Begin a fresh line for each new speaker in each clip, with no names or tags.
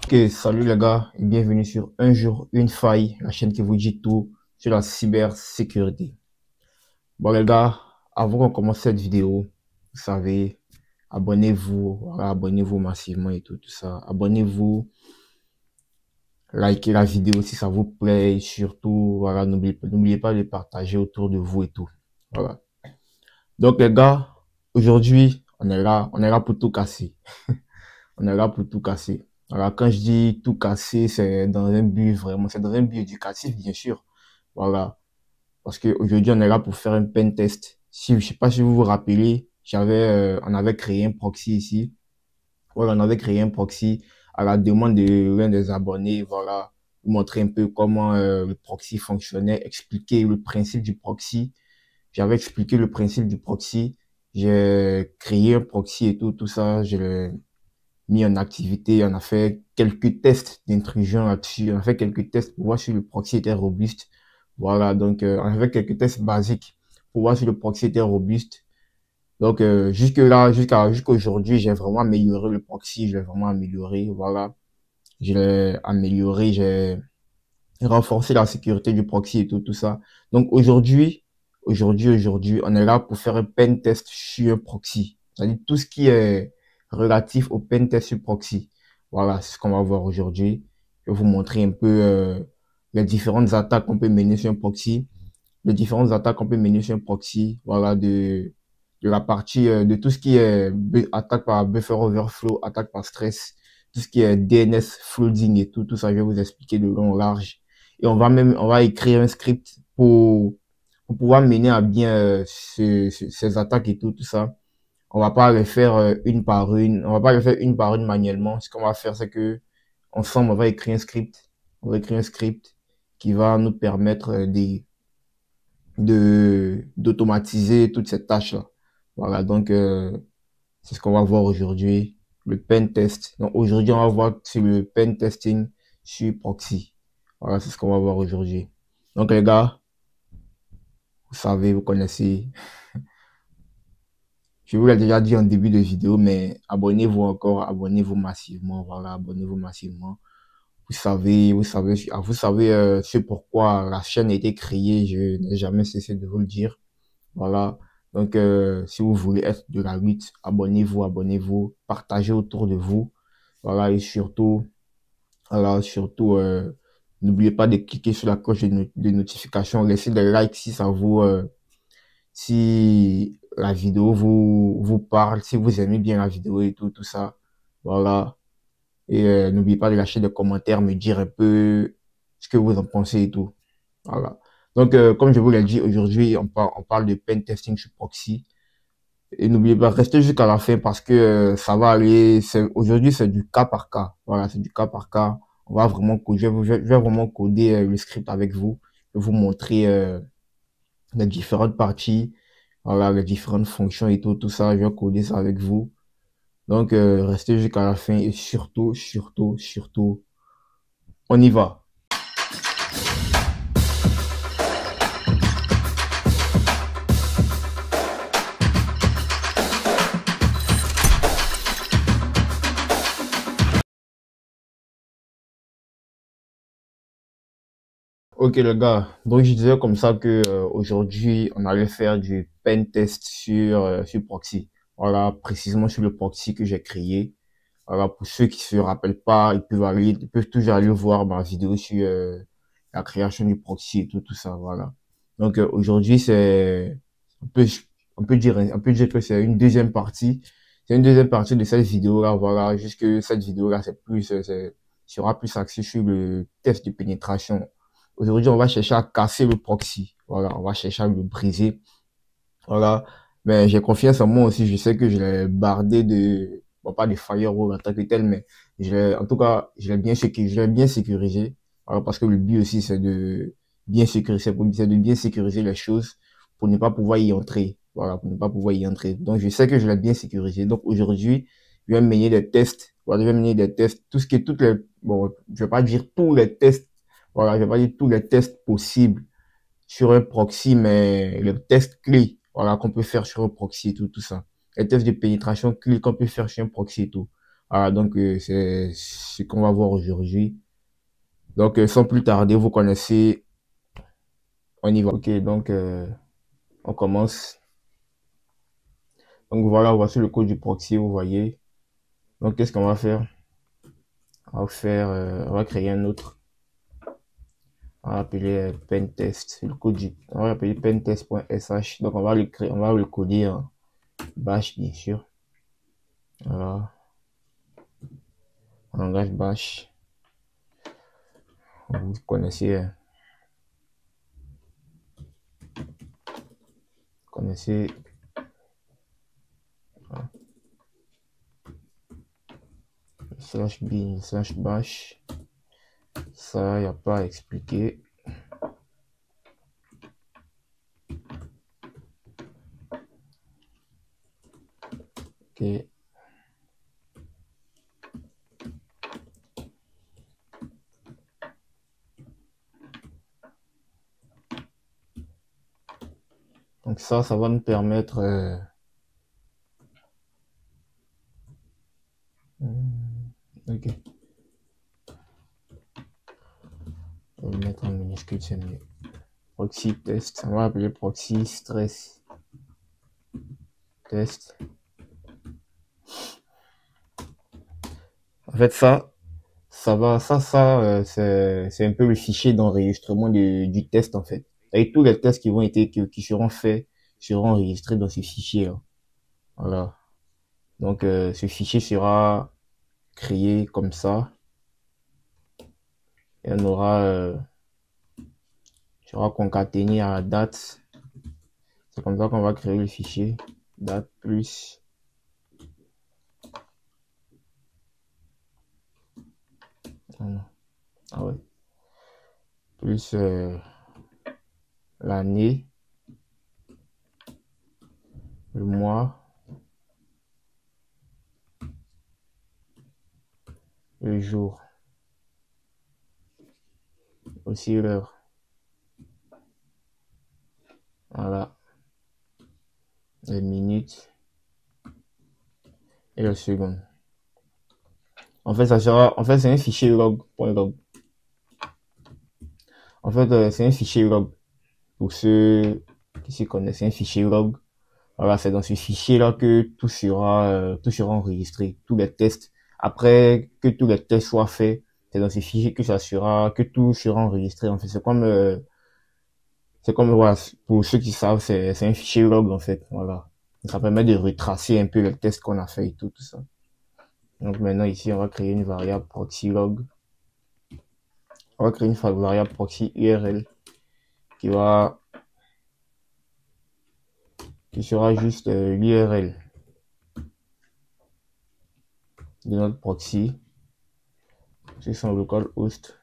Ok, salut les gars et bienvenue sur Un jour, une faille, la chaîne qui vous dit tout sur la cybersécurité. Bon les gars, avant qu'on commence cette vidéo, vous savez, abonnez-vous, voilà, abonnez-vous massivement et tout ça. Abonnez-vous, likez la vidéo si ça vous plaît et surtout, voilà, n'oubliez pas de partager autour de vous et tout. Voilà. Donc les gars, aujourd'hui, on est là pour tout casser. On est là pour tout casser. Alors, quand je dis tout casser, c'est dans un but vraiment, c'est dans un but éducatif, bien sûr. Voilà. Parce qu'aujourd'hui, on est là pour faire un pen test. Si, je sais pas si vous vous rappelez, on avait créé un proxy ici. Voilà, on avait créé un proxy à la demande de l'un des abonnés. Voilà. Vous montrer un peu comment le proxy fonctionnait, expliquer le principe du proxy. J'avais expliqué le principe du proxy. J'ai créé un proxy et tout ça. Je mis en activité. On a fait quelques tests d'intrusion là-dessus. On a fait quelques tests pour voir si le proxy était robuste. Voilà, donc on a fait quelques tests basiques pour voir si le proxy était robuste. Donc jusque là, jusqu'à aujourd'hui, j'ai vraiment amélioré le proxy. Je l'ai vraiment amélioré. Voilà, je l'ai amélioré. J'ai renforcé la sécurité du proxy et tout ça. Donc aujourd'hui, on est là pour faire un pen test sur un proxy. C'est-à-dire tout ce qui est relatif au pen test sur proxy. Voilà, c'est ce qu'on va voir aujourd'hui. Je vais vous montrer un peu les différentes attaques qu'on peut mener sur un proxy. Les différentes attaques qu'on peut mener sur un proxy. Voilà, de la partie, de tout ce qui est attaque par buffer overflow, attaque par stress, tout ce qui est DNS flooding et tout ça, je vais vous expliquer de long en large. Et on va écrire un script pour pouvoir mener à bien ces attaques et tout ça. On va pas les faire une par une. On va pas les faire une par une manuellement. Ce qu'on va faire, c'est que ensemble, on va écrire un script. On va écrire un script qui va nous permettre d'automatiser toutes ces tâches-là. Voilà, donc c'est ce qu'on va voir aujourd'hui, le pen test. Donc aujourd'hui, on va voir sur le pen testing sur proxy. Voilà, c'est ce qu'on va voir aujourd'hui. Donc les gars, vous savez, vous connaissez. Je vous l'ai déjà dit en début de vidéo, mais abonnez-vous encore, abonnez-vous massivement. Voilà, abonnez-vous massivement. Vous savez ce pourquoi la chaîne a été créée. Je n'ai jamais cessé de vous le dire. Voilà. Donc, si vous voulez être de la lutte, abonnez-vous, partagez autour de vous. Voilà. Et surtout, n'oubliez pas de cliquer sur la cloche de notification. Laissez des likes si ça vous, si la vidéo vous parle, si vous aimez bien la vidéo et tout ça. Voilà. Et n'oubliez pas de lâcher des commentaires, me dire un peu ce que vous en pensez et tout. Voilà. Donc, comme je vous l'ai dit, aujourd'hui, on parle de pen testing sur proxy. Et n'oubliez pas, restez jusqu'à la fin parce que ça va aller. Aujourd'hui, c'est du cas par cas. Voilà, c'est du cas par cas. On va vraiment coder, je vais vraiment coder le script avec vous. Je vais vous montrer les différentes parties, voilà, les différentes fonctions et tout ça. Je vais coder ça avec vous. Donc, restez jusqu'à la fin et surtout, on y va. Ok les gars, donc je disais comme ça que aujourd'hui on allait faire du pen test sur proxy. Voilà, précisément sur le proxy que j'ai créé. Voilà, pour ceux qui se rappellent pas, ils peuvent toujours aller voir ma vidéo sur la création du proxy et tout ça. Voilà. Donc aujourd'hui on peut on peut dire que c'est une deuxième partie. C'est une deuxième partie de cette vidéo là. Voilà, juste que cette vidéo là sera plus axée sur le test de pénétration. Aujourd'hui, on va chercher à casser le proxy. Voilà, on va chercher à le briser. Voilà. Mais j'ai confiance en moi aussi. Je sais que je l'ai bardé de, bon, pas de firewall en tant que tel, mais en tout cas, je l'ai bien sécurisé. Voilà, parce que le but aussi, c'est de c'est de bien sécuriser les choses pour ne pas pouvoir y entrer. Voilà, pour ne pas pouvoir y entrer. Donc, je sais que je l'ai bien sécurisé. Donc, aujourd'hui, je vais mener des tests. Voilà, je vais mener des tests. Bon, je vais pas dire tous les tests. Voilà, je vais pas dire tous les tests possibles sur un proxy, mais le test clé, voilà, qu'on peut faire sur un proxy et tout ça. Les tests de pénétration clé qu'on peut faire sur un proxy et tout. Voilà, donc c'est ce qu'on va voir aujourd'hui. Donc sans plus tarder, vous connaissez, on y va. Ok, donc on commence. Donc voilà, voici le code du proxy, vous voyez. Donc qu'est-ce qu'on va faire? On va créer un autre. On va appeler pentest. Le code on va appeler pentest.sh. Donc on va le créer, on va le coder en bash bien sûr. Voilà, en langage bash. Vous connaissez, connaissez. Voilà. Slash bin slash bash. Ça, y a pas à expliquer. Ok. Donc ça va nous permettre ok. On va le mettre en minuscule, c'est mieux. Proxy test, on va appeler proxy stress test. En fait, c'est un peu le fichier d'enregistrement du test, en fait. Et tous les tests qui seront faits seront enregistrés dans ce fichier-là. Voilà. Donc, ce fichier sera créé comme ça. Et on sera concaténé à la date. C'est comme ça qu'on va créer le fichier. Date plus. Ah ouais. Plus l'année, le mois, le jour, aussi l'heure. Voilà. Les minutes et la seconde. En fait, c'est un fichier log.log. En fait, c'est un fichier log. Pour ceux qui s'y connaissent, c'est un fichier log. Voilà, c'est dans ce fichier-là que tout sera enregistré, tous les tests. Après que tous les tests soient faits, c'est dans ce fichier que tout sera enregistré. En fait, c'est comme, voilà, pour ceux qui savent, c'est un fichier log, en fait. Voilà. Ça permet de retracer un peu les tests qu'on a fait et tout ça. Donc maintenant, ici, on va créer une variable proxy log. On va créer une variable proxy URL qui sera juste l'URL de notre proxy sur son localhost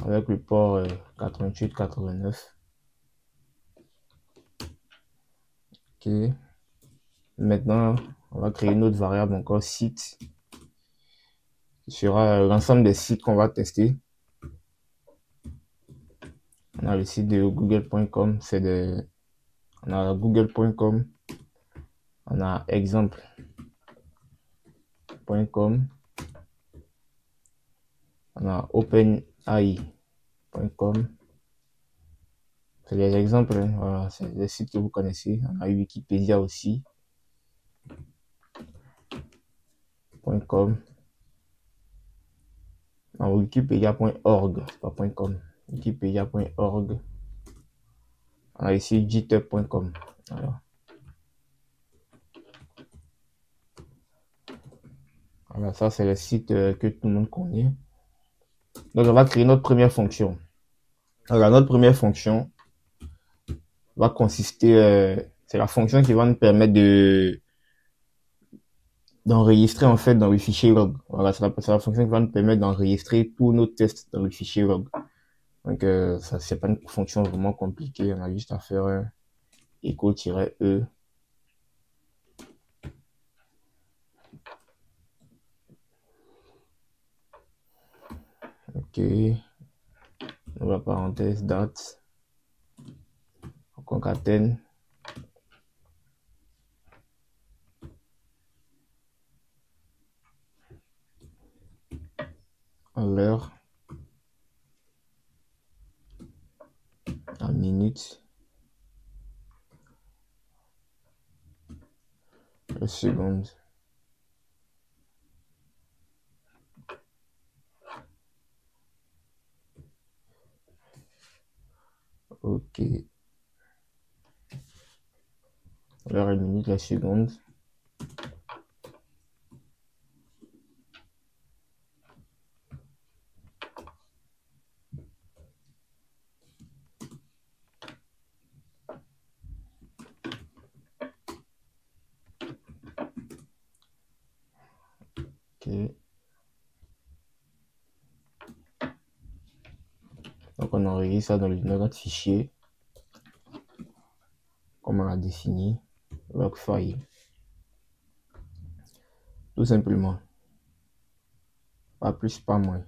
avec le port 8889. Ok. Maintenant, on va créer une autre variable encore site qui sera l'ensemble des sites qu'on va tester. On a le site de google.com, on a google.com, on a exemple.com, on a openai.com. C'est des exemples, hein. Voilà, c'est des sites que vous connaissez. On a Wikipédia aussi. .com. Non, wikipedia.org, c'est pas .com. Wikipedia.org. On a ici github.com. Voilà. Voilà, ça c'est le site que tout le monde connaît. Donc on va créer notre première fonction. Alors notre première fonction va consister, c'est la fonction qui va nous permettre d'enregistrer en fait dans le fichier log. Voilà, c'est la fonction qui va nous permettre d'enregistrer tous nos tests dans le fichier log. Donc ça c'est pas une fonction vraiment compliquée, on a juste à faire un echo-e. Ok, on va parenthèse date, on concatène. l'heure, la minute, la seconde. Ok. L'heure, la minute, la seconde. Ok. Donc on enregistre ça dans notre fichier, comme on l'a défini, log file. Tout simplement. Pas plus, pas moins.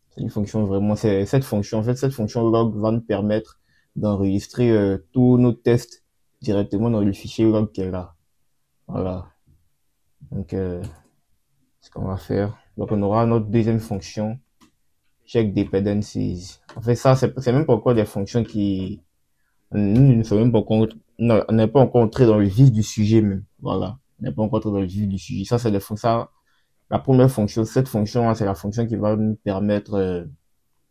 C'est une fonction vraiment, c'est cette fonction, en fait, cette fonction log va nous permettre d'enregistrer tous nos tests directement dans le fichier log qui est là. Voilà. Donc, ce qu'on va faire. Donc, on aura notre deuxième fonction, check dependencies. En fait, ça, c'est même pas encore des fonctions qui, nous ne sommes même pas encore, non, on n'est pas encore entré dans le vif du sujet même. Voilà. On n'est pas encore entré dans le vif du sujet. Ça, c'est des fonctions, la première fonction, cette fonction, c'est la fonction qui va nous permettre,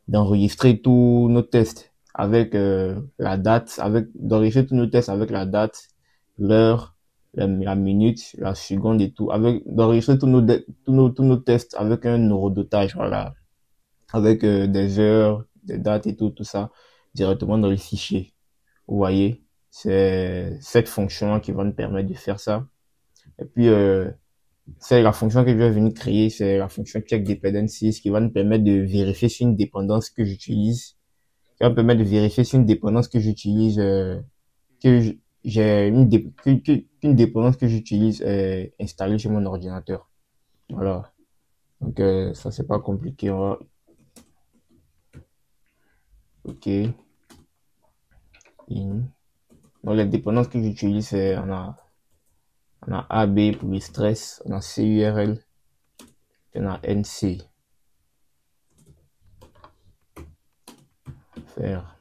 d'enregistrer tous nos tests avec la date, d'enregistrer tous nos tests avec la date, l'heure, la minute, la seconde et tout, d'enregistrer tous nos tests avec un neurodotage, voilà, avec des heures, des dates et tout ça, directement dans le fichier. Vous voyez, c'est cette fonction qui va nous permettre de faire ça. Et puis, c'est la fonction que je vais venir créer, c'est la fonction check dependencies qui va nous permettre de vérifier si une dépendance que j'utilise, qui va me permettre de vérifier si une dépendance que j'utilise, j'ai qu'une dépendance que j'utilise est installée sur mon ordinateur. Voilà. Donc, ça, c'est pas compliqué. OK. In. Donc, les dépendances que j'utilise, c'est, on a AB pour le stress, on a CURL, on a NC. Faire.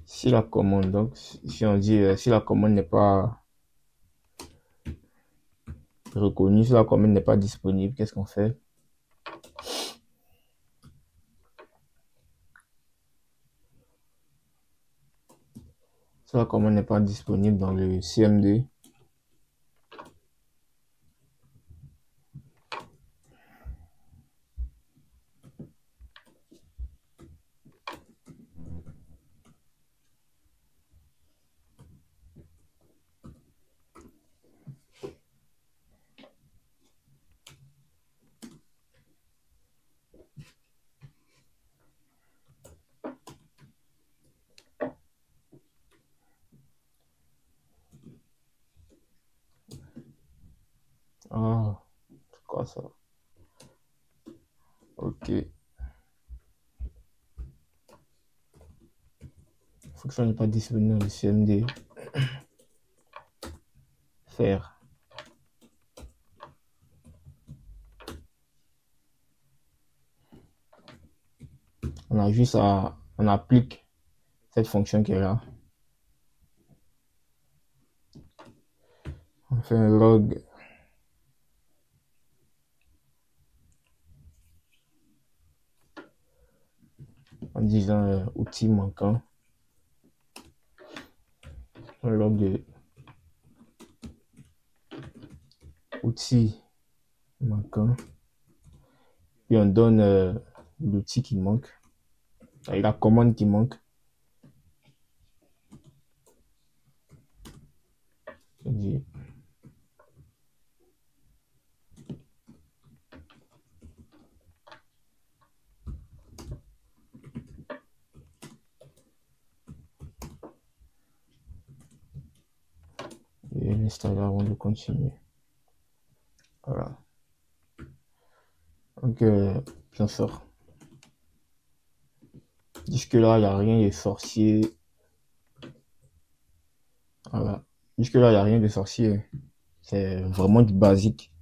Si la commande, donc, si on dit, si la commande n'est pas reconnue, si la commande n'est pas disponible, qu'est-ce qu'on fait? Si la commande n'est pas disponible dans le CMD, ah, c'est quoi ça? Ok. Fonction n'est pas disponible dans le CMD. Faire. On a juste à, on applique cette fonction qui est là. On fait un log en disant outil manquant. Un log de outil manquant. Puis on donne l'outil qui manque et la commande qui manque. Et l'installer avant de continuer. Voilà. Donc, j'en sors. Jusque là, il n'y a rien de sorcier. Voilà. Jusque-là, il n'y a rien de sorcier. C'est vraiment du basique.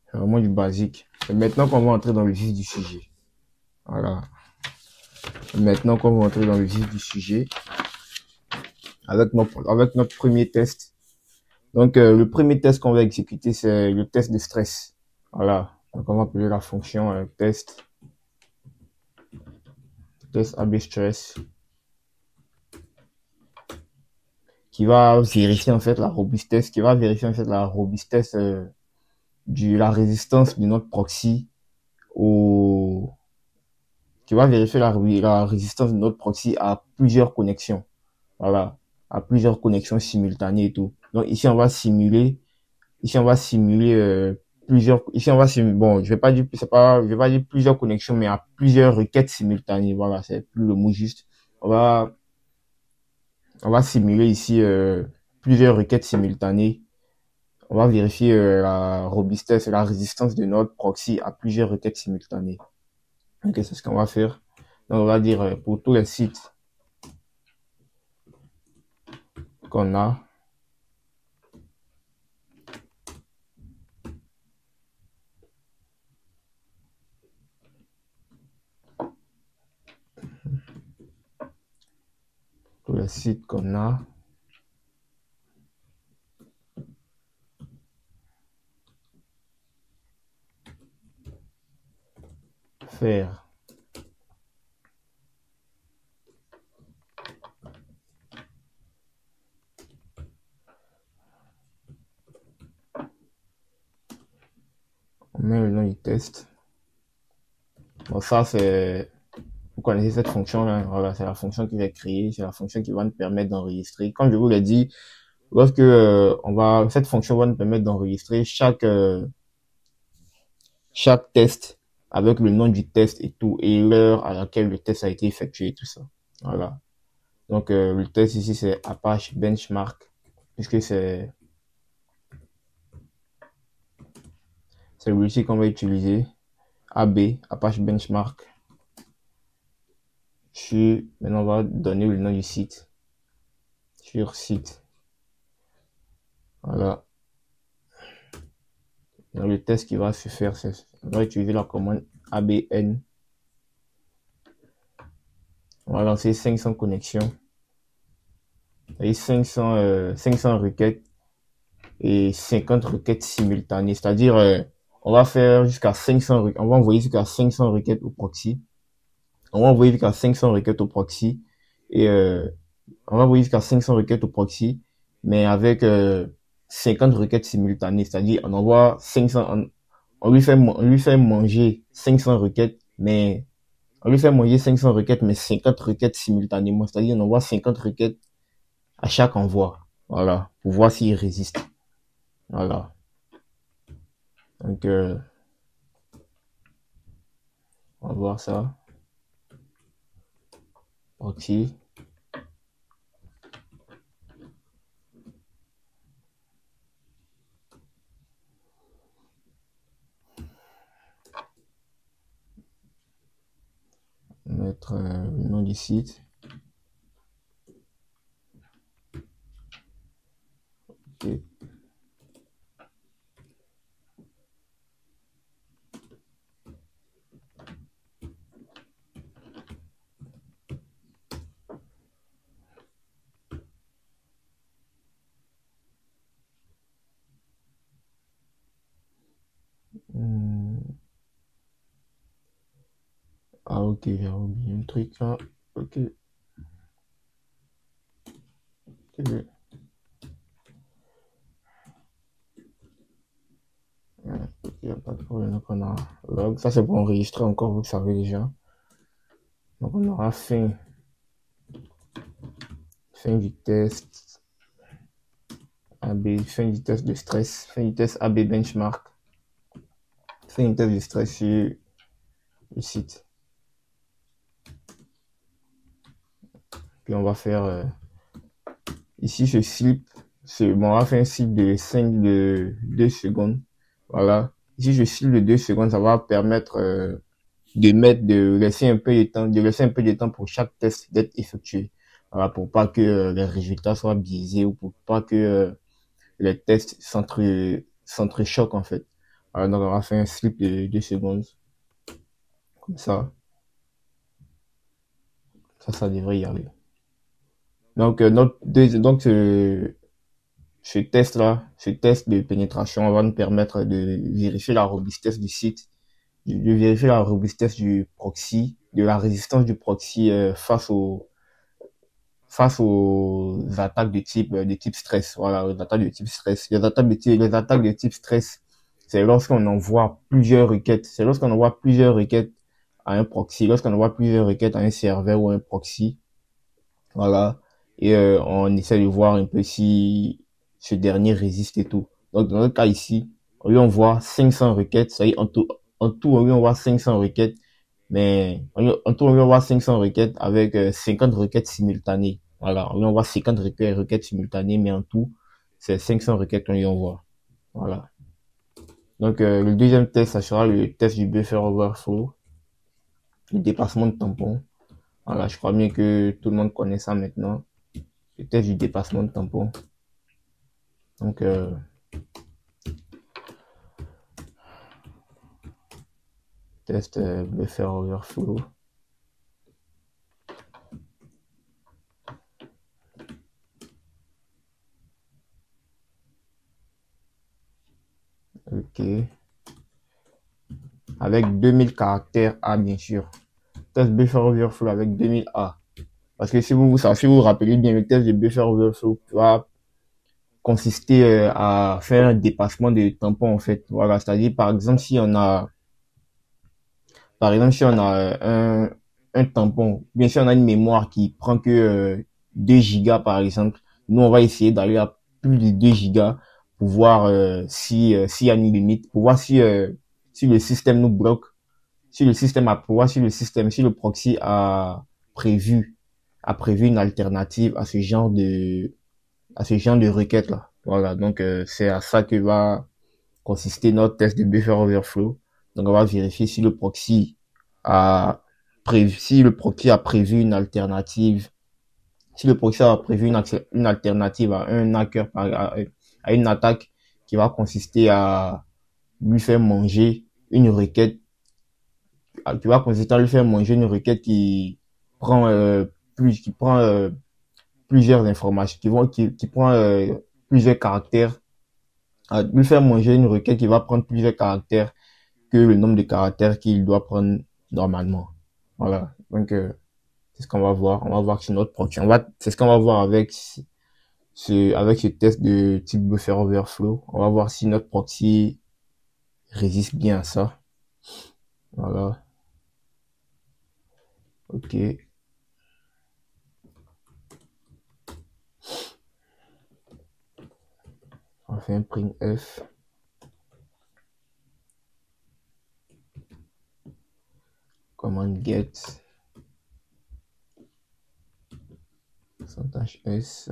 C'est vraiment du basique. Et maintenant qu'on va entrer dans le vif du sujet. Voilà. Maintenant qu'on va entrer dans le vif du sujet avec notre premier test. Donc, le premier test qu'on va exécuter, c'est le test de stress. Voilà. Donc, on va appeler la fonction test AB stress, qui va vérifier en fait la robustesse, de la résistance de notre proxy au, qui va vérifier la résistance de notre proxy à plusieurs connexions. Voilà. À plusieurs connexions simultanées et tout. Donc, ici, on va simuler ici on va simuler, bon, je vais pas dire plusieurs connexions, mais à plusieurs requêtes simultanées. Voilà, c'est plus le mot juste. On va simuler ici plusieurs requêtes simultanées. On va vérifier la robustesse et la résistance de notre proxy à plusieurs requêtes simultanées. Ok, c'est ce qu'on va faire. Donc, on va dire pour tous les sites qu'on a, faire on met le nom du test. Bon, ça, vous connaissez cette fonction-là. Voilà, c'est la fonction qui va créer, c'est la fonction qui va nous permettre d'enregistrer. Comme je vous l'ai dit, lorsque cette fonction va nous permettre d'enregistrer chaque test avec le nom du test et tout, et l'heure à laquelle le test a été effectué, tout ça. Voilà. Donc, le test ici, c'est Apache Benchmark, puisque c'est celui-ci qu'on va utiliser. AB, Apache Benchmark. Maintenant, on va donner le nom du site. Sur site. Voilà. Donc, le test qui va se faire, on va utiliser la commande ABN. On va lancer 500 connexions. Et 500 requêtes et 50 requêtes simultanées. C'est-à-dire, on va faire jusqu'à 500, on va envoyer jusqu'à 500 requêtes au proxy. On va envoyer jusqu'à 500 requêtes au proxy. Et on va envoyer jusqu'à 500 requêtes au proxy, mais avec 50 requêtes simultanées. C'est-à-dire, on envoie 500, on lui fait manger 500 requêtes, mais on lui fait manger 500 requêtes, mais 50 requêtes simultanément. C'est-à-dire, on envoie 50 requêtes à chaque envoi. Voilà. Pour voir s'il résiste. Voilà. Donc, on va voir ça. Proxy. Mettre le nom du site. Okay. Ah, ok, j'ai oublié un truc là. Ok. Ok. Il n'y a pas de problème. Donc, on a log. Ça, c'est pour enregistrer encore, vous le savez déjà. Donc, on aura fin du test AB, fin du test de stress, fin du test AB benchmark, fin du test de stress sur le site. Puis, on va faire ici ce slip. Bon, on va faire un slip de 2 secondes. Voilà. Ici, je slip de 2 secondes, ça va permettre de laisser un peu de temps pour chaque test d'être effectué. Voilà, pour pas que les résultats soient biaisés ou pour pas que les tests s'entrechoquent en fait. Voilà, donc on va faire un slip de 2 secondes, comme ça devrait y aller. Donc, ce test de pénétration va nous permettre de vérifier la robustesse du site, de vérifier la robustesse du proxy, de la résistance du proxy face aux attaques de type stress. Voilà, les attaques de type stress. Les attaques de type stress, c'est lorsqu'on envoie plusieurs requêtes. C'est lorsqu'on envoie plusieurs requêtes à un proxy, lorsqu'on envoie plusieurs requêtes à un serveur ou un proxy. Voilà. Et on essaie de voir un peu si ce dernier résiste et tout. Donc, dans notre cas ici, on lui envoie 500 requêtes. Ça y est, en tout, on lui envoie 500 requêtes. Mais en tout, on lui envoie 500 requêtes avec 50 requêtes simultanées. Voilà. On lui envoie 50 requêtes simultanées, mais en tout, c'est 500 requêtes qu'on lui envoie. Voilà. Donc, le deuxième test, ça sera le test du buffer overflow, le dépassement de tampon. Voilà, je crois bien que tout le monde connaît ça maintenant. Le test du dépassement de tampon. Donc, test buffer overflow. Ok. Avec 2000 caractères A, bien sûr. Test buffer overflow avec 2000 A. Parce que si si vous vous rappelez bien, le test de buffer overflow va consister à faire un dépassement de tampon, en fait. Voilà. C'est-à-dire, par exemple, si on a un tampon, bien sûr, on a une mémoire qui prend que 2 gigas, par exemple. Nous, on va essayer d'aller à plus de 2 gigas pour voir s'il y a une limite, pour voir si le système nous bloque, pour voir si le proxy a prévu une alternative à ce genre de requête là. Voilà. Donc, c'est à ça que va consister notre test de buffer overflow. Donc, on va vérifier a si le proxy a prévu une alternative, si le proxy a prévu une alternative à un hacker, à une attaque qui va consister à lui faire manger une requête, qui va consister à lui faire manger une requête prend, qui prend plusieurs informations, qui prend plusieurs caractères, à lui faire manger une requête qui va prendre plusieurs caractères que le nombre de caractères qu'il doit prendre normalement. Voilà. Donc, c'est ce qu'on va voir. On va voir sur notre proxy. C'est ce qu'on va voir avec ce test de type buffer overflow. On va voir si notre proxy résiste bien à ça. Voilà. Ok. On fait un printf. Command get. %s.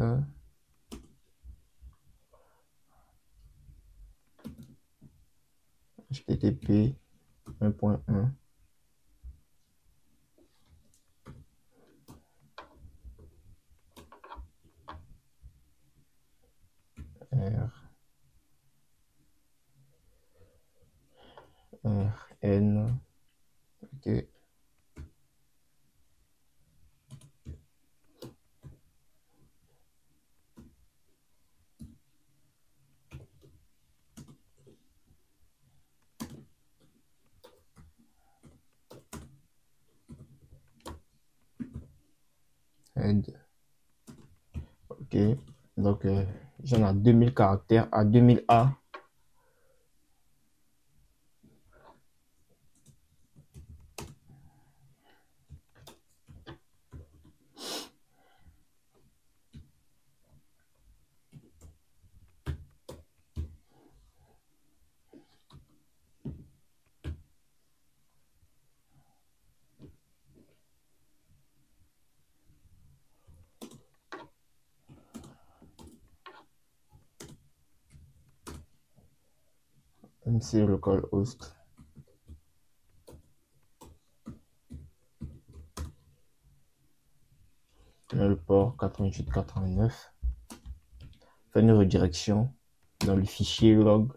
HTTP 1.1. R. N. Ok. Head. Ok. Donc, j'en ai 2000 caractères à 2000 A. MC localhost. Dans le port 8889. Faire une redirection dans le fichier log.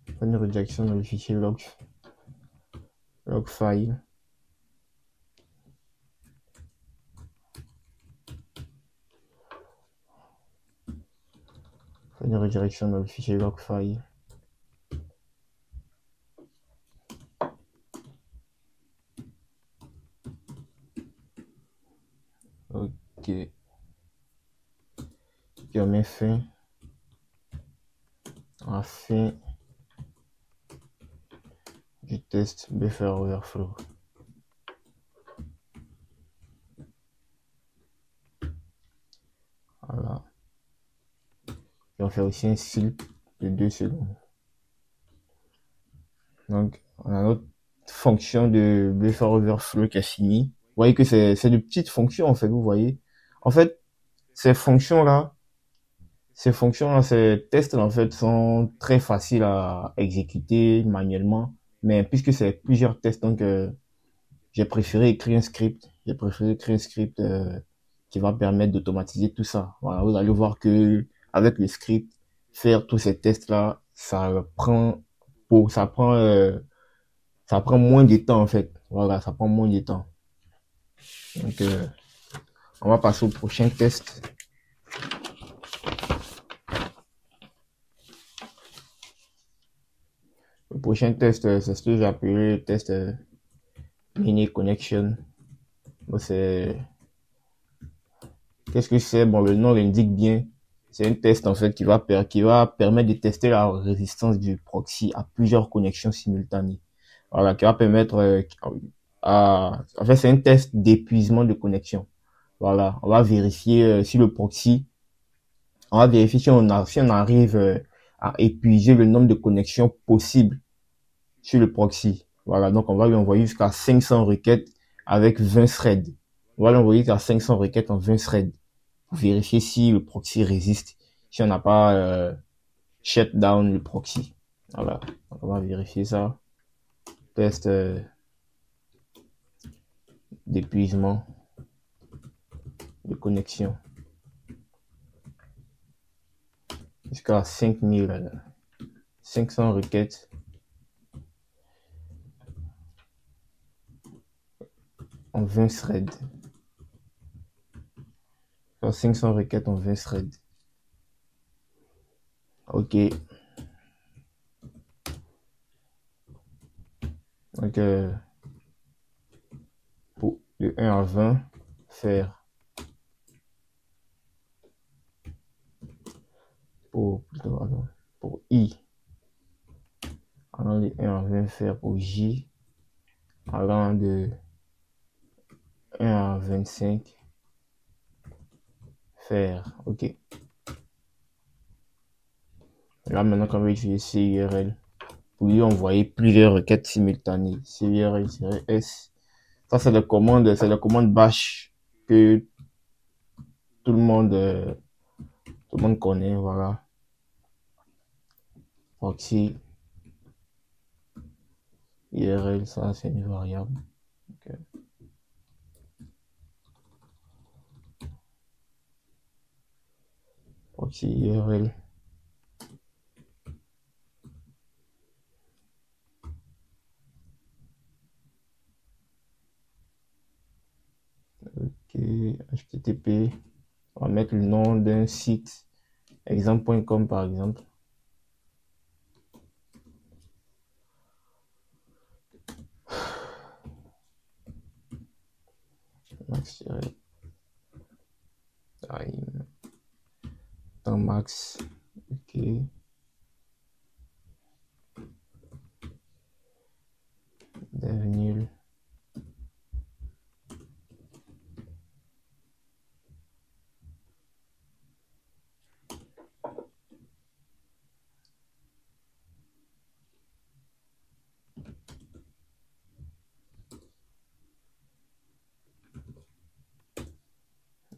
Faire une redirection dans le fichier log file. Faire une redirection dans le fichier log file. Ok. Et on met fin à la fin du test buffer overflow. Voilà. Et on fait aussi un sleep de 2 secondes. Donc, on a notre fonction de buffer overflow qui a fini. Vous voyez que c'est de petites fonctions, en fait, vous voyez. En fait, ces fonctions-là, ces tests, en fait, sont très faciles à exécuter manuellement. Mais puisque c'est plusieurs tests, donc, j'ai préféré écrire un script. Qui va permettre d'automatiser tout ça. Voilà, vous allez voir que avec le script, faire tous ces tests-là, ça prend moins de temps en fait. Voilà, ça prend moins de temps. Donc, on va passer au prochain test. Le prochain test, c'est ce que j'ai appelé le test mini connection. Bon, qu'est-ce que c'est? Bon, le nom l'indique bien. C'est un test en fait qui va permettre de tester la résistance du proxy à plusieurs connexions simultanées. Voilà, qui va permettre en fait, c'est un test d'épuisement de connexion. Voilà, on va vérifier si le proxy, on va vérifier si on arrive à épuiser le nombre de connexions possibles sur le proxy. Voilà, donc on va lui envoyer jusqu'à 500 requêtes avec 20 threads. On va lui envoyer jusqu'à 500 requêtes en 20 threads pour vérifier si le proxy résiste, si on n'a pas shut down le proxy. Voilà, donc on va vérifier ça. Test d'épuisement de connexion jusqu'à 5500 requêtes en 20 threads. 500 requêtes en 20 threads. Ok. Donc, pour de 1 à 20, faire pour I, allant de 1 à 20, faire pour J, allant de 1 à 25, faire. Ok. Là, maintenant, quand on va utiliser CURL, pour lui envoyer plusieurs requêtes simultanées. CURL-S. Ça, c'est la commande bash que tout le monde connaît, voilà. Proxy URL, ça c'est une variable. Okay. Proxy URL. Ok, HTTP. On va mettre le nom d'un site, exemple.com par exemple. Max time. Temps max. Ok. Dev nul.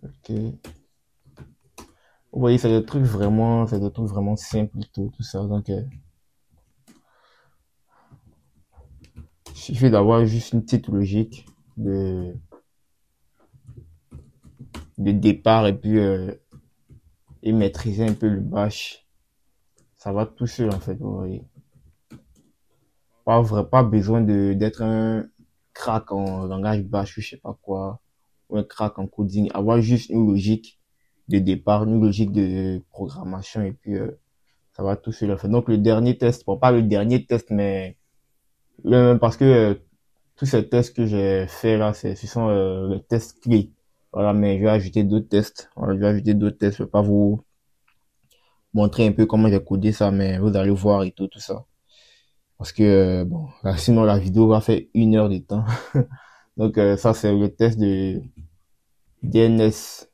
Ok. Vous voyez, c'est des trucs vraiment simples tout ça. Donc, suffit d'avoir juste une petite logique de départ et puis et maîtriser un peu le bash. Ça va tout seul en fait, vous voyez. Pas besoin d'être un crack en langage bash ou je sais pas quoi, ou un crack en coding. Avoir juste une logique de départ, une logique de programmation et puis ça va tout seul en fait. Donc le dernier test, bon pas le dernier test, mais parce que tous ces tests que j'ai fait là, ce sont les tests clés. Voilà, mais je vais ajouter d'autres tests. Voilà, je vais ajouter d'autres tests. Je vais pas vous montrer un peu comment j'ai codé ça, mais vous allez voir et tout ça. Parce que, bon, là, sinon la vidéo va faire 1 heure de temps. Donc, ça, c'est le test de DNS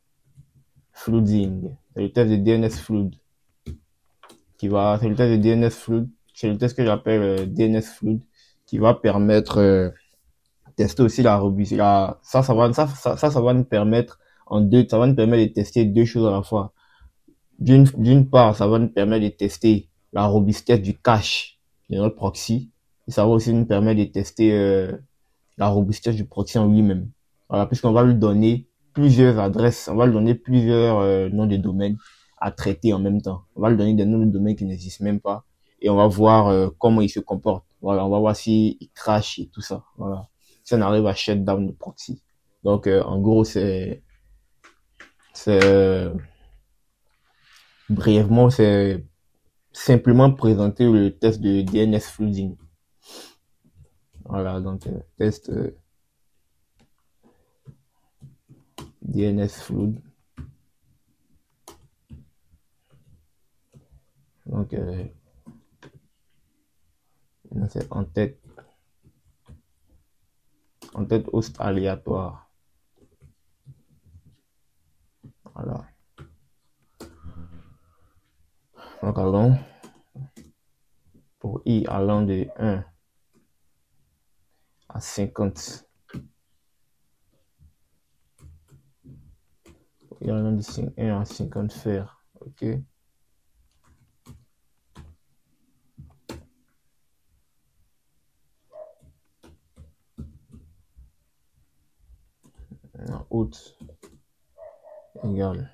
flooding. C'est le test de DNS flood c'est le test de DNS flood. C'est le test que j'appelle DNS flood qui va permettre tester aussi la robustesse. Ça va nous permettre ça va nous permettre de tester deux choses à la fois. D'une part, ça va nous permettre de tester la robustesse du cache de notre proxy. Et ça va aussi nous permettre de tester la robustesse du proxy en lui-même. Voilà, puisqu'on va lui donner plusieurs adresses, on va lui donner plusieurs noms de domaines à traiter en même temps. On va lui donner des noms de domaines qui n'existent même pas et on va voir comment il se comporte. Voilà, on va voir s'il crash et tout ça. Voilà. Si on arrive à shut down le proxy. Donc, en gros, c'est, brièvement, c'est simplement présenter le test de DNS flooding. Voilà, donc, test DNS flood. Donc, c'est en tête host aléatoire. Voilà. Donc, allons pour i allant de 1 à 50. I allant de 1 à 50 faire. OK. Out égale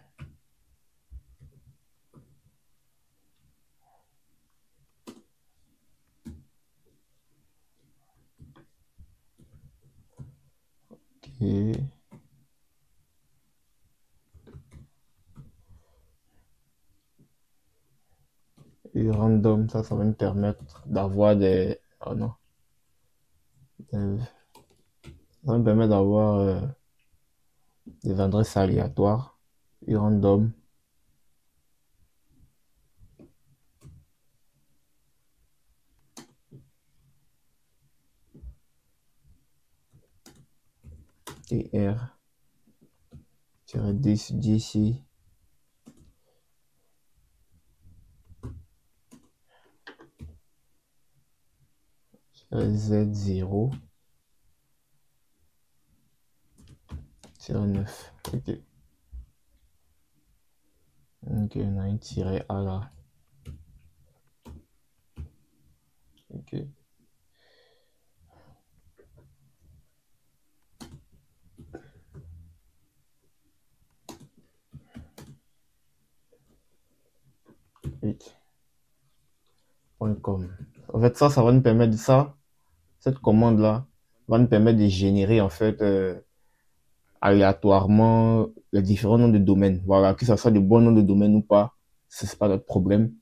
OK. Et random, ça va me permettre d'avoir des... Oh non. Ça va me permettre d'avoir des adresses aléatoires. Et random. Et R-d'ici Z0 9. OK. OK, on a un tiret A là. OK. .com. En fait, ça va nous permettre de cette commande là va nous permettre de générer en fait aléatoirement les différents noms de domaines. Voilà, que ça soit de bons noms de domaine ou pas, c'est pas notre problème.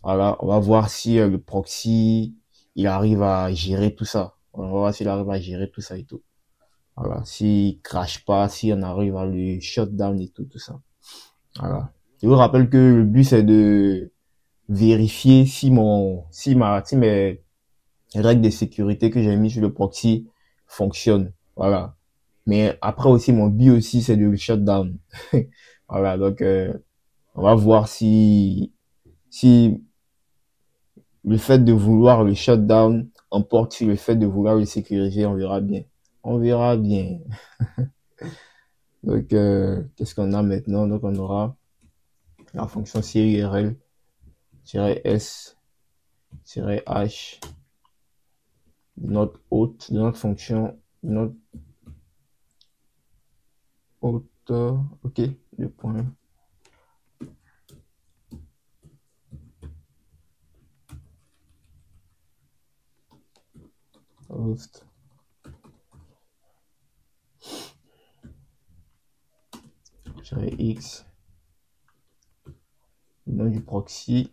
Voilà, on va voir si le proxy il arrive à gérer tout ça. On va voir s'il arrive à gérer tout ça et tout. Voilà, s'il crache pas, si on arrive à le shutdown et tout ça. Voilà. Je vous rappelle que le but c'est de vérifier si mes règles de sécurité que j'ai mis sur le proxy fonctionnent. Voilà. Mais après aussi, mon but aussi, c'est de le shutdown. Voilà. Donc, on va voir si le fait de vouloir le shutdown emporte sur le fait de vouloir le sécuriser. On verra bien. On verra bien. Donc, qu'est-ce qu'on a maintenant? Donc, on aura la fonction CURL-S-H. 2 notre hôte, de notre fonction, de notre hôte, ok, deux points. Host. X, nom du proxy,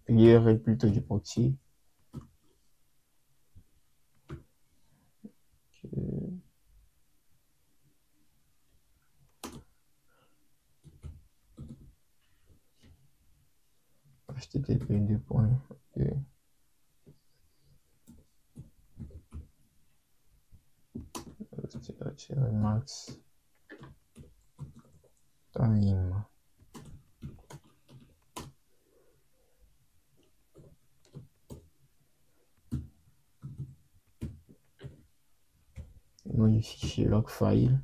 l'URL plutôt du proxy. HTTP deux points. Okay. Max time. Nom du fichier log file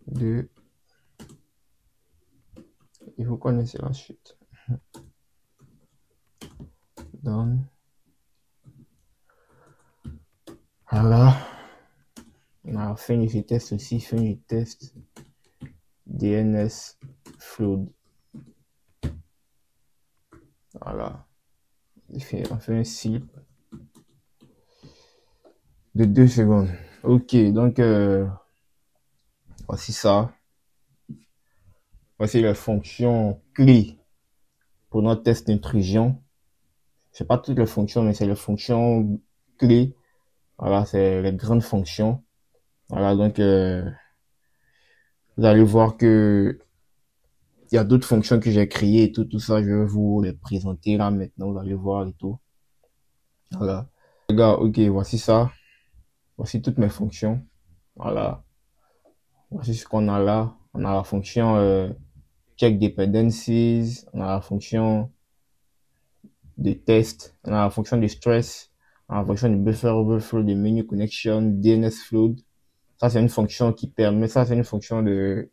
de. Et vous connaissez la suite. Done. Voilà. On a fait un test aussi, fait un test DNS flood. Voilà. On fait un slip de 2 secondes. Ok, donc voici ça. Voici les fonctions clés pour notre test d'intrusion. C'est pas toutes les fonctions, mais c'est les fonctions clés. Voilà, c'est les grandes fonctions. Voilà, donc vous allez voir que il y a d'autres fonctions que j'ai créées et tout ça. Je vais vous les présenter là maintenant. Vous allez voir et tout. Voilà. Les gars, ok, voici ça. Voici toutes mes fonctions. Voilà. Voici ce qu'on a là. On a la fonction check dependencies. On a la fonction de test. On a la fonction de stress. On a la fonction de buffer overflow, de menu connection, DNS flood. Ça, c'est une fonction qui permet, ça, c'est une fonction de,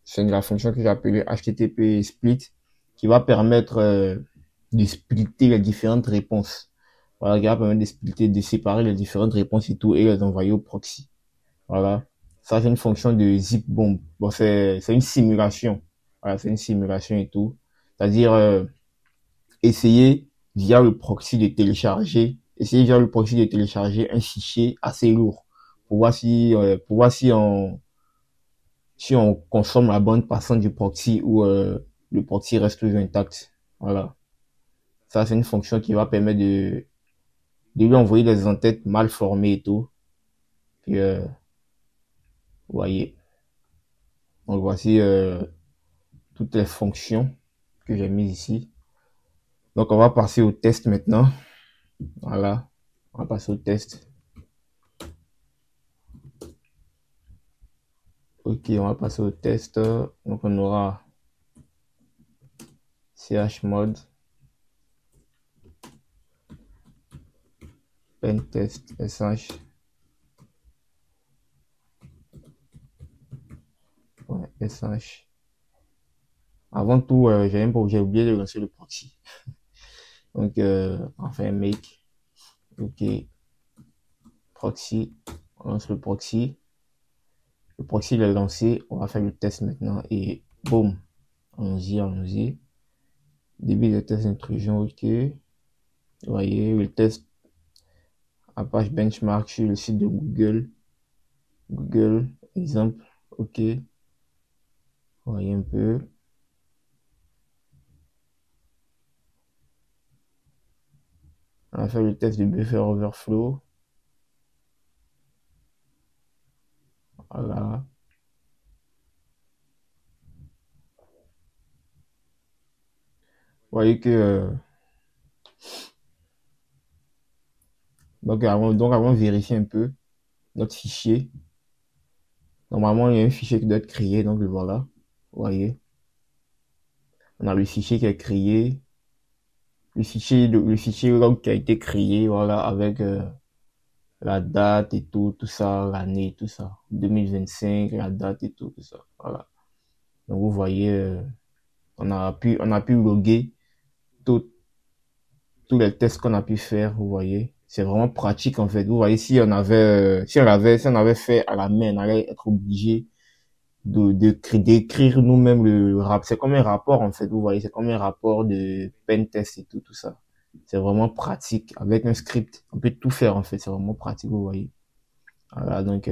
c'est la fonction que j'ai appelée HTTP split qui va permettre de splitter les différentes réponses. Voilà, qui va permettre de splitter, de séparer les différentes réponses et tout et les envoyer au proxy. Voilà. Ça, c'est une fonction de zip bomb. Bon, c'est une simulation. Voilà, c'est une simulation et tout. C'est-à-dire, essayer via le proxy de télécharger, un fichier assez lourd pour voir si on consomme la bande passante du proxy ou le proxy reste toujours intact. Voilà. Ça, c'est une fonction qui va permettre de lui envoyer des entêtes mal formées et tout. Puis, vous voyez. Donc, voici toutes les fonctions que j'ai mises ici. Donc, on va passer au test maintenant. Voilà. On va passer au test. Ok, on va passer au test. Donc, on aura chmod pentest sh sh. Avant tout, j'ai oublié de lancer le proxy. Donc, on fait make. Ok. Proxy. On lance le proxy. Le proxy il est lancé. On va faire le test maintenant. Et boum. Allons-y. Début de test d'intrusion. Ok. Vous voyez, le test Apache Benchmark sur le site de Google. Google, exemple. Ok. Vous voyez un peu. On va faire le test de buffer overflow. Voilà. Vous voyez que donc avant de vérifier un peu notre fichier. Normalement, il y a un fichier qui doit être créé, donc le voilà. Vous voyez. On a le fichier qui est créé. Le fichier log qui a été créé, voilà, avec la date et tout ça, l'année, tout ça. 2025, la date et tout ça. Voilà. Donc vous voyez, on a pu loguer tout- tous les tests qu'on a pu faire, vous voyez. C'est vraiment pratique, en fait. Vous voyez, si on avait fait à la main, on allait être obligé d'écrire nous-mêmes le rap. C'est comme un rapport, en fait, vous voyez. C'est comme un rapport de pen test et tout ça. C'est vraiment pratique. Avec un script, on peut tout faire, en fait. C'est vraiment pratique, vous voyez. Voilà, donc,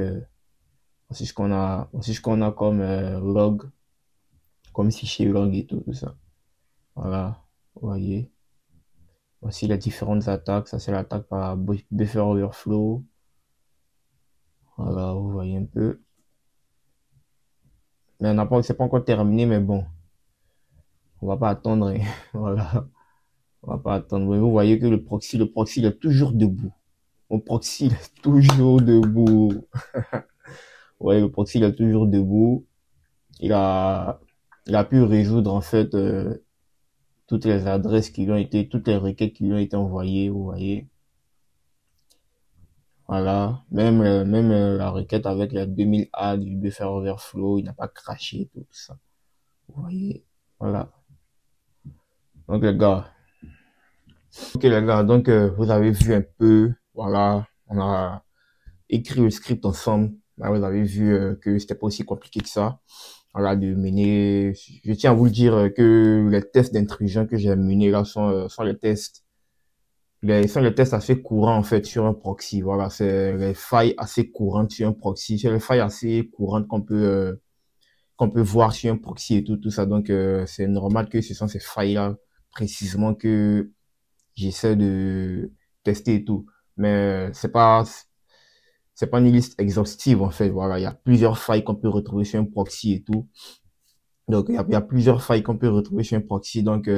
voici ce qu'on a comme log, comme fichier log et tout ça. Voilà, vous voyez. Voici les différentes attaques. Ça, c'est l'attaque par buffer overflow. Voilà, vous voyez un peu. Mais c'est pas encore terminé, mais bon, on va pas attendre, hein. Voilà, on va pas attendre. Mais vous voyez que le proxy, il est toujours debout. Mon proxy, il est toujours debout. Vous voyez, le proxy, il est toujours debout. Il a pu résoudre, en fait, toutes les adresses toutes les requêtes qui lui ont été envoyées, vous voyez. Voilà, même la requête avec les 2000A du buffer overflow, il n'a pas craché, tout ça. Vous voyez, voilà. Donc les gars, donc vous avez vu un peu, voilà, on a écrit le script ensemble. Là, vous avez vu que c'était pas aussi compliqué que ça. Voilà, de mener. Je tiens à vous le dire que les tests d'intrusion que j'ai menés là sont sont les tests assez courants en fait sur un proxy. Voilà, c'est les failles assez courantes sur un proxy. C'est les failles assez courantes qu'on peut voir sur un proxy et tout ça. Donc c'est normal que ce sont ces failles-là précisément que j'essaie de tester et tout. Mais c'est pas une liste exhaustive en fait. Voilà, il y a plusieurs failles qu'on peut retrouver sur un proxy et tout. Donc il y a plusieurs failles qu'on peut retrouver sur un proxy. Donc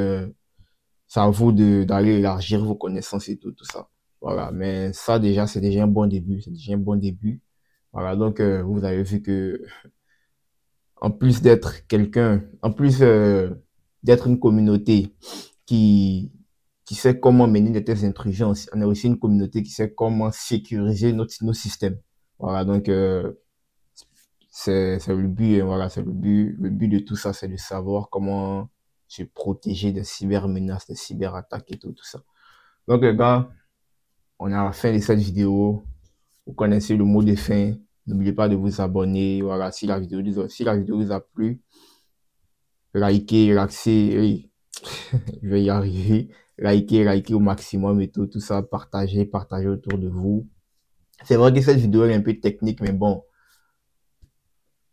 ça à vous d'aller élargir vos connaissances et tout ça. Voilà, mais ça déjà, c'est déjà un bon début. C'est déjà un bon début. Voilà, donc vous avez vu que en plus d'être en plus d'être une communauté qui, qui sait comment mener des tests d'intrusion, on est aussi une communauté qui sait comment sécuriser nos systèmes. Voilà, donc c'est le but, hein, voilà, c'est le but. Le but de tout ça, c'est de savoir comment se protéger des cybermenaces, des cyberattaques et tout ça. Donc les gars, on est à la fin de cette vidéo. Vous connaissez le mot de fin. N'oubliez pas de vous abonner. Voilà, si la vidéo vous a plu, likez, je vais y arriver. Likez au maximum et tout ça. Partagez autour de vous. C'est vrai que cette vidéo est un peu technique, mais bon,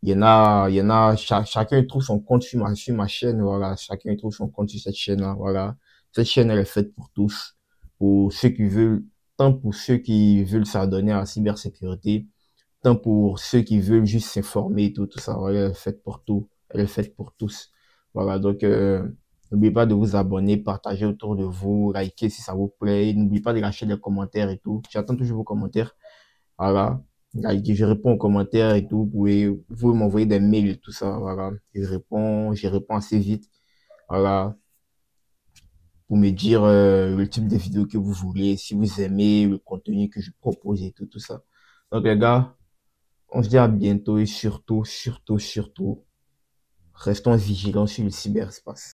chacun trouve son compte sur ma chaîne, voilà, chacun trouve son compte sur cette chaîne-là, voilà. Cette chaîne, elle est faite pour tous, pour ceux qui veulent, tant pour ceux qui veulent s'adonner à la cybersécurité, tant pour ceux qui veulent juste s'informer et tout ça, voilà, elle est faite pour tout, elle est faite pour tous. Voilà, donc, n'oubliez pas de vous abonner, partager autour de vous, liker si ça vous plaît, n'oubliez pas de lâcher des commentaires et tout. J'attends toujours vos commentaires. Voilà. Je réponds aux commentaires et tout. Vous pouvez m'envoyer des mails et tout ça. Voilà. Je réponds assez vite. Voilà. Pour me dire le type de vidéo que vous voulez, si vous aimez le contenu que je propose et tout ça. Donc les gars, on se dit à bientôt et surtout, restons vigilants sur le cyberespace.